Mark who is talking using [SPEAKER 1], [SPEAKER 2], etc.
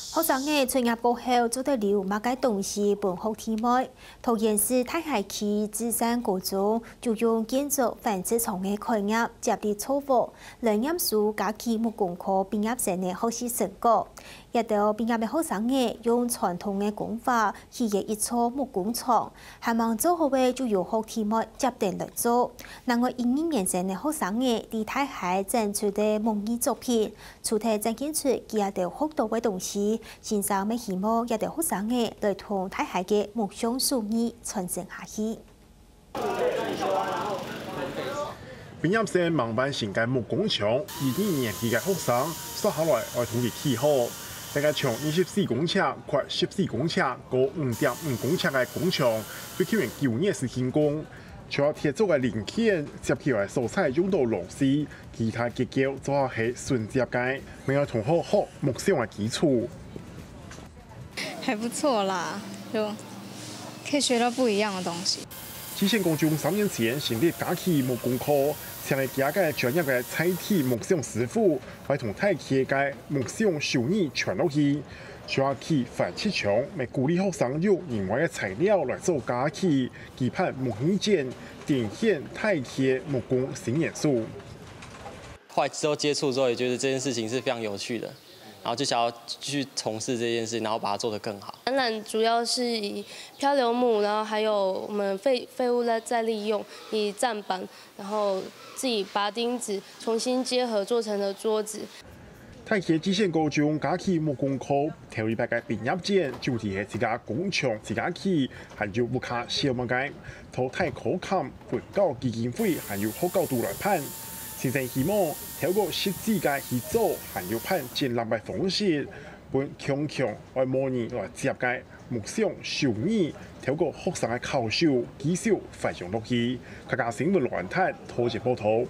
[SPEAKER 1] 學生嘅創業過後，做得了乜嘅東西本學題目。桃園市太海區芝山高中就用建築紡織廠嘅概念接力操課，來驗數假期木工科畢業生嘅學習成果。一到畢業嘅學生嘅用傳統嘅工法起嘅一座木工廠，希望做好嘅就由學題目接定來做。另外12年生嘅學生嘅喺太海展出嘅模擬作品，除睇展現出佢一條學到嘅東西。先生咪希望一啲學生嘅來同太海嘅木匠手藝傳承下去。
[SPEAKER 2] 畢業生盲辦成間木工廠，12年級嘅學生說下來愛同佢契合。大家從24公尺、快14公尺、高5.5公尺嘅工廠，對佢哋9年時間工，除咗鐵做嘅零件，接起來素材用到螺絲，其他結構做下係順接嘅，咪有同學木匠嘅基礎。
[SPEAKER 3] 還不錯啦，就可以學到不一樣的東西。
[SPEAKER 2] 芝山高中3年前成立假期木工科，請嚟家嘅專業嘅彩體木匠師傅，來同太企嘅木匠手藝傳落去。學校去紡織廠，咪鼓勵學生用另外嘅材料來做假期，期盼木藝展展現太企木工新元素。
[SPEAKER 4] 後來之後接觸之後，也覺得這件事情是非常有趣的。然後就想要繼續從事這件事，然後把它做得更好。
[SPEAKER 5] 展覽主要是以漂流木，然後還有我們廢物再利用，以棧板，然後自己拔釘子，重新結合做成了桌子。
[SPEAKER 2] 太企芝山高中假期木工科頭禮拜嘅畢業展，主題係自家工廠自家起，還有木卡小物件，淘汰可砍，環保基金會還有好角度來判。先生希望透過實際嘅去做，還有判建立嘅方式，本強來模擬來接嘅木匠手藝，透過學生嘅考試技術發揚落去，客家新聞論壇討論報道。